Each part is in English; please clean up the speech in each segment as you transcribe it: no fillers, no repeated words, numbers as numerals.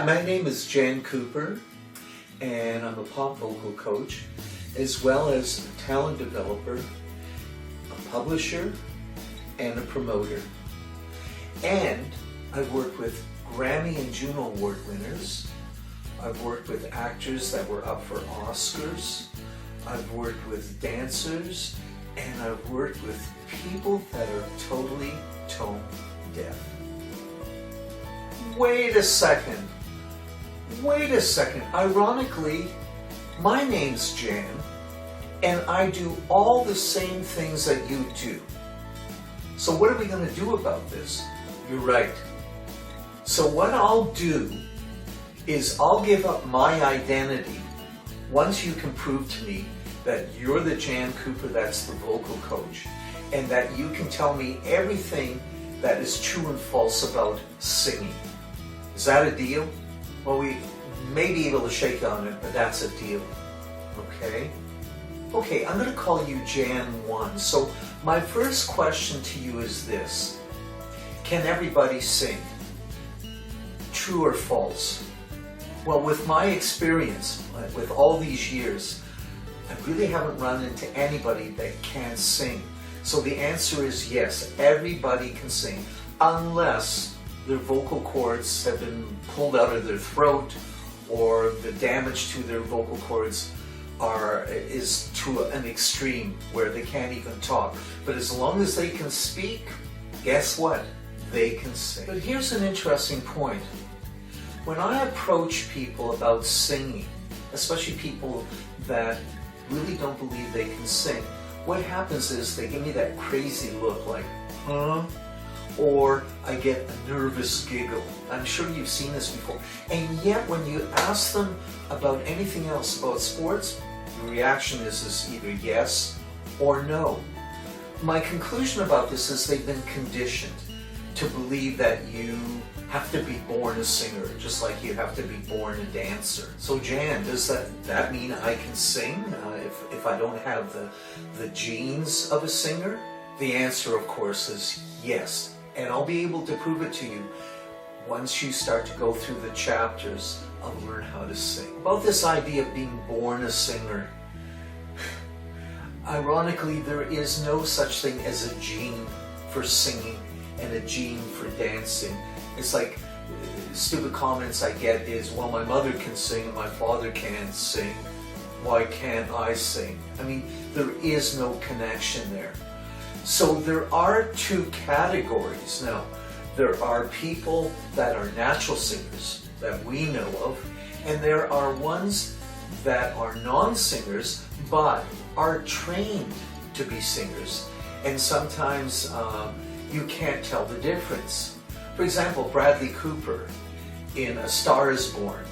my name is Jan Cooper, and I'm a pop vocal coach, as well as a talent developer, a publisher, and a promoter. And I've worked with Grammy and Juno Award winners. I've worked with actors that were up for Oscars. I've worked with dancers, and I've worked with people that are totally tone deaf. Wait a second. Ironically, my name's Jan, and I do all the same things that you do. So what are we going to do about this? You're right. So what I'll do is I'll give up my identity once you can prove to me that you're the Jan Cooper that's the vocal coach, and that you can tell me everything that is true and false about singing. Is that a deal? Well, we may be able to shake on it, but that's a deal. Okay? Okay, I'm going to call you Jan 1. So my first question to you is this. Can everybody sing? True or false? Well, with my experience, with all these years, I really haven't run into anybody that can't sing. So the answer is yes, everybody can sing, unless their vocal cords have been pulled out of their throat, or the damage to their vocal cords is to an extreme where they can't even talk. But as long as they can speak, guess what? They can sing. But here's an interesting point. When I approach people about singing, especially people that really don't believe they can sing, what happens is they give me that crazy look like, huh? Or I get a nervous giggle. I'm sure you've seen this before. And yet when you ask them about anything else about sports, the reaction is either yes or no. My conclusion about this is they've been conditioned to believe that you have to be born a singer, just like you have to be born a dancer. So Jan, does that mean I can sing if I don't have the genes of a singer? The answer, of course, is yes. And I'll be able to prove it to you once you start to go through the chapters of Learn How to Sing. About this idea of being born a singer, ironically, there is no such thing as a gene for singing and a gene for dancing. It's like stupid comments I get is, well, my mother can sing and my father can't sing. Why can't I sing? I mean, there is no connection there. So there are two categories. Now, there are people that are natural singers that we know of, and there are ones that are non-singers but are trained to be singers. And sometimes you can't tell the difference. For example, Bradley Cooper in A Star Is Born.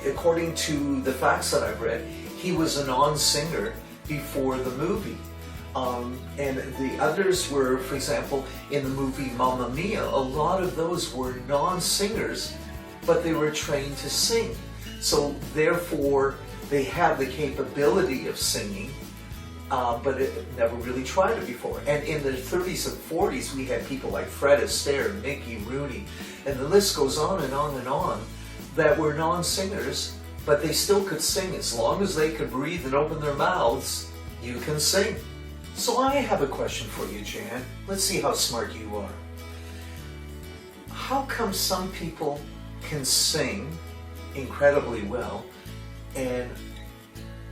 According to the facts that I've read, he was a non-singer before the movie. And the others were, for example, in the movie Mamma Mia, a lot of those were non-singers, but they were trained to sing. So therefore, they have the capability of singing, but it never really tried it before. And in the 30s and 40s, we had people like Fred Astaire, Mickey Rooney, and the list goes on and on and on, that were non-singers, but they still could sing. As long as they could breathe and open their mouths, you can sing. So I have a question for you, Jan. Let's see how smart you are. How come some people can sing incredibly well and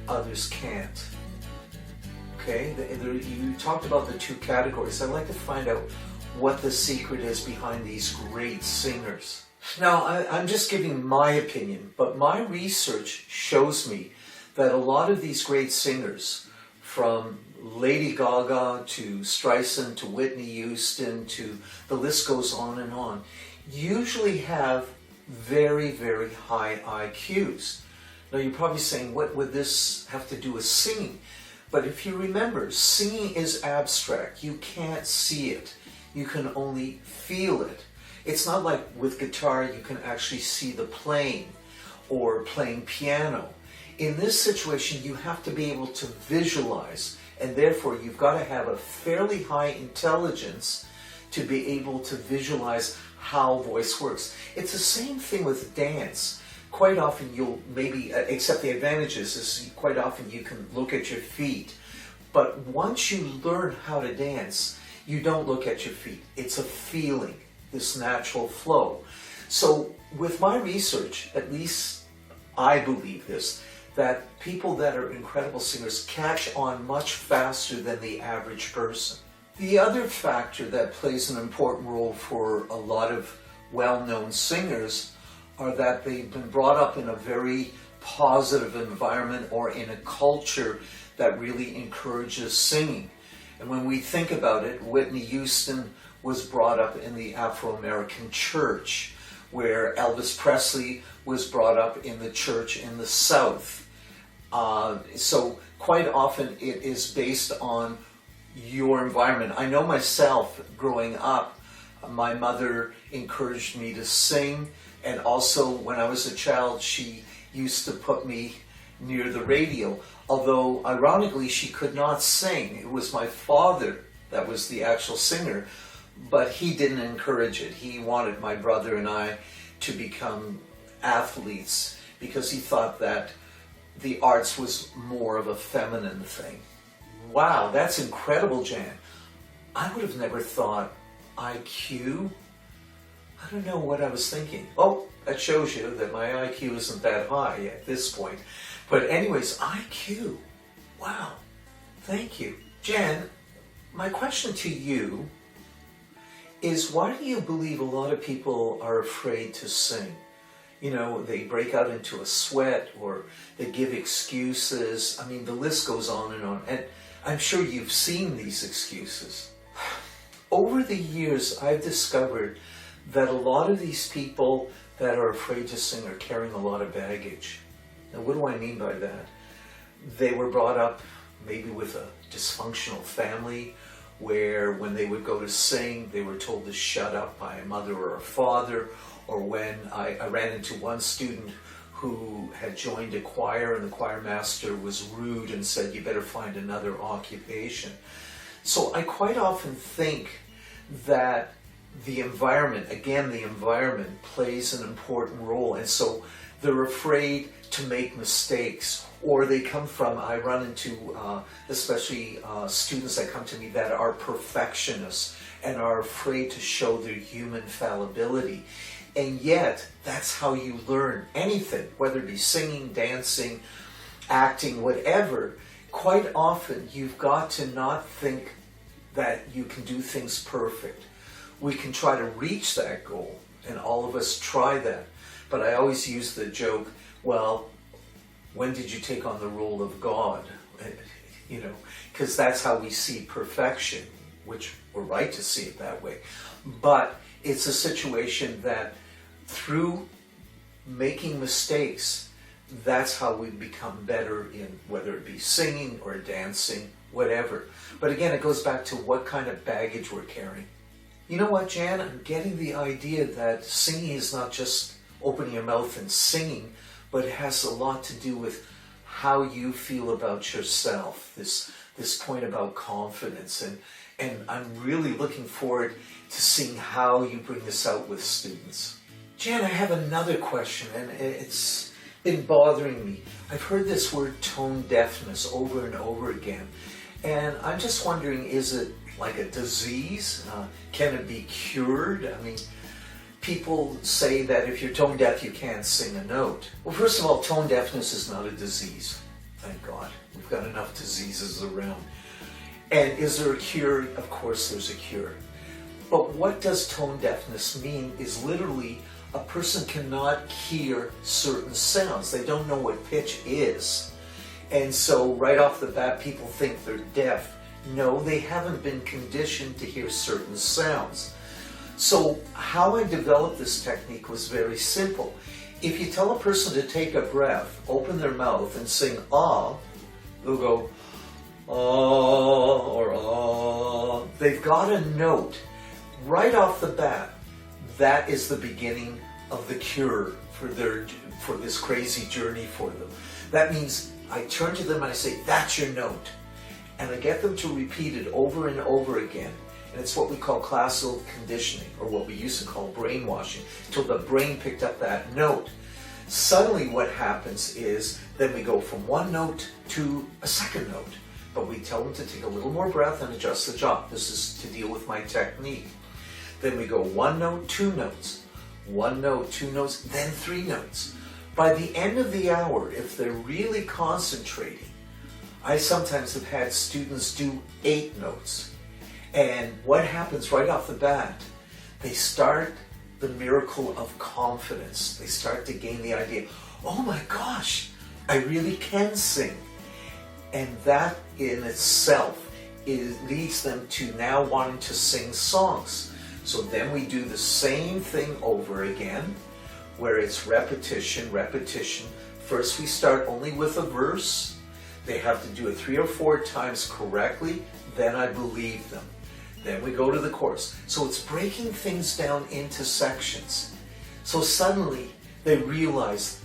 others can't? Okay, you talked about the two categories. I'd like to find out what the secret is behind these great singers. Now, I'm just giving my opinion, but my research shows me that a lot of these great singers, from Lady Gaga to Streisand to Whitney Houston to the list goes on, usually have very, very high IQs. Now you're probably saying, what would this have to do with singing? But if you remember, singing is abstract. You can't see it. You can only feel it. It's not like with guitar you can actually see the playing or playing piano. In this situation, you have to be able to visualize, and therefore you've got to have a fairly high intelligence to be able to visualize how voice works. It's the same thing with dance. Quite often you'll maybe, except the advantages is quite often you can look at your feet. But once you learn how to dance, you don't look at your feet. It's a feeling, this natural flow. So with my research, at least I believe this, that people that are incredible singers catch on much faster than the average person. The other factor that plays an important role for a lot of well-known singers are that they've been brought up in a very positive environment or in a culture that really encourages singing. And when we think about it, Whitney Houston was brought up in the Afro-American church, where Elvis Presley was brought up in the church in the South. So quite often it is based on your environment. I know myself growing up, my mother encouraged me to sing, and also when I was a child she used to put me near the radio, although ironically she could not sing. It was my father that was the actual singer, but he didn't encourage it. He wanted my brother and I to become athletes because he thought that the arts was more of a feminine thing. Wow, that's incredible, Jan. I would have never thought IQ. I don't know what I was thinking. Oh, that shows you that my IQ isn't that high at this point. But anyways, IQ. Wow, thank you. Jan, my question to you is, why do you believe a lot of people are afraid to sing? You know, they break out into a sweat or they give excuses. I mean, the list goes on. And I'm sure you've seen these excuses. Over the years, I've discovered that a lot of these people that are afraid to sing are carrying a lot of baggage. Now, what do I mean by that? They were brought up maybe with a dysfunctional family where when they would go to sing, they were told to shut up by a mother or a father. Or when I ran into one student who had joined a choir and the choir master was rude and said, you better find another occupation. So I quite often think that the environment, again, the environment plays an important role. And so they're afraid to make mistakes, or they come from, I run into especially students that come to me that are perfectionists and are afraid to show their human fallibility. And yet, that's how you learn anything, whether it be singing, dancing, acting, whatever. Quite often, you've got to not think that you can do things perfect. We can try to reach that goal, and all of us try that. But I always use the joke, well, when did you take on the role of God? You know, because that's how we see perfection, which we're right to see it that way. But it's a situation that through making mistakes, that's how we become better in whether it be singing or dancing, whatever. But again, it goes back to what kind of baggage we're carrying. You know what, Jan? I'm getting the idea that singing is not just opening your mouth and singing, but it has a lot to do with how you feel about yourself, this point about confidence. And I'm really looking forward to seeing how you bring this out with students. Jan, I have another question, and it's been bothering me. I've heard this word tone deafness over and over again, and I'm just wondering, is it like a disease? Can it be cured? I mean, people say that if you're tone deaf, you can't sing a note. Well, first of all, tone deafness is not a disease. Thank God. We've got enough diseases around. And is there a cure? Of course there's a cure. But what does tone deafness mean is literally a person cannot hear certain sounds. They don't know what pitch is. And so right off the bat, people think they're deaf. No, they haven't been conditioned to hear certain sounds. So how I developed this technique was very simple. If you tell a person to take a breath, open their mouth and sing ah, they'll go ah or ah. They've got a note. Right off the bat, that is the beginning of the cure for this crazy journey for them. That means I turn to them and I say, that's your note. And I get them to repeat it over and over again. And it's what we call classical conditioning, or what we used to call brainwashing, until the brain picked up that note. Suddenly what happens is then we go from one note to a second note, but we tell them to take a little more breath and adjust the jaw. This is to deal with my technique. Then we go one note, two notes, one note, two notes, then three notes. By the end of the hour, if they're really concentrating, I sometimes have had students do 8 notes. And what happens right off the bat? They start the miracle of confidence. They start to gain the idea, oh my gosh, I really can sing. And that in itself leads them to now wanting to sing songs. So then we do the same thing over again, where it's repetition, repetition. First we start only with a verse. They have to do it 3 or 4 times correctly, then I believe them. Then we go to the chorus. So it's breaking things down into sections. So suddenly they realize,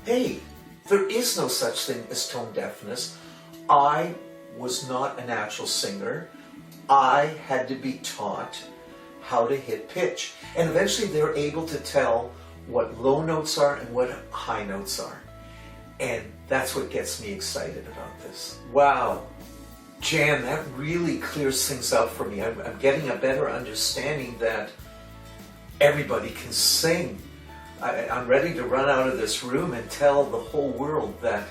hey, there is no such thing as tone deafness. I was not a natural singer. I had to be taught how to hit pitch. And eventually they're able to tell what low notes are and what high notes are. And that's what gets me excited about this. Wow. Jan, that really clears things up for me. I'm getting a better understanding that everybody can sing. I'm ready to run out of this room and tell the whole world that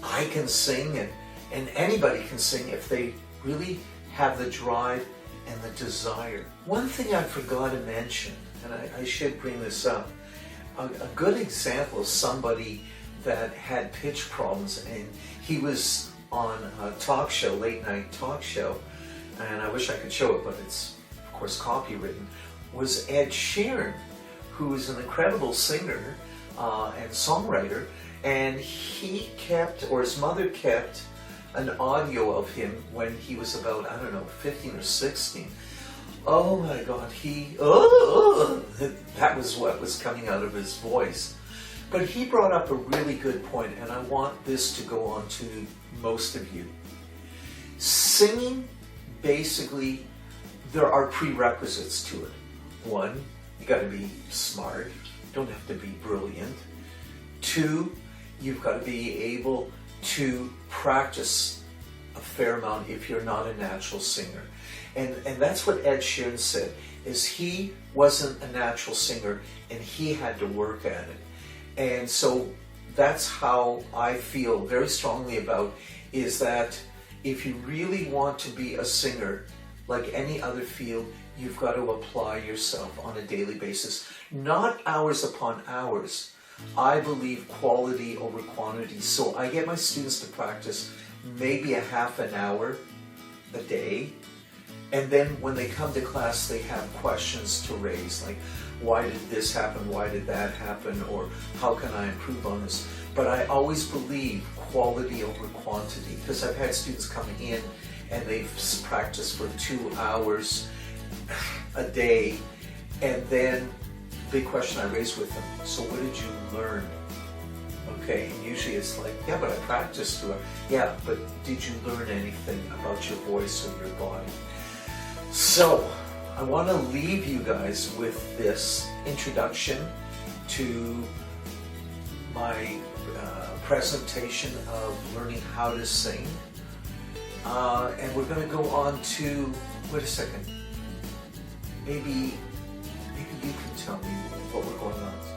I can sing, and anybody can sing if they really have the drive and the desire. One thing I forgot to mention, and I should bring this up, a good example of somebody that had pitch problems, and he was on a talk show, late night talk show, and I wish I could show it, but it's of course copywritten, was Ed Sheeran, who is an incredible singer and songwriter, and he kept, or his mother kept, an audio of him when he was about, I don't know, 15 or 16. Oh my God, that was what was coming out of his voice. But he brought up a really good point, and I want this to go on to most of you. Singing, basically, there are prerequisites to it. One, you got to be smart. You don't have to be brilliant. 2, you've got to be able to practice a fair amount if you're not a natural singer. And that's what Ed Sheeran said, is he wasn't a natural singer and he had to work at it. And so that's how I feel very strongly about, is that if you really want to be a singer, like any other field, you've got to apply yourself on a daily basis. Not hours upon hours. I believe quality over quantity. So I get my students to practice maybe a half an hour a day. And then when they come to class, they have questions to raise, like, why did this happen? Why did that happen? Or how can I improve on this? But I always believe quality over quantity, because I've had students coming in and they've practiced for 2 hours a day. And then the big question I raise with them, so what did you learn? Okay, and usually it's like, yeah, but I practiced 2 hours. Yeah, but did you learn anything about your voice or your body? So, I want to leave you guys with this introduction to my presentation of learning how to sing. And we're going to go on to, wait a second, maybe you can tell me what we're going on to.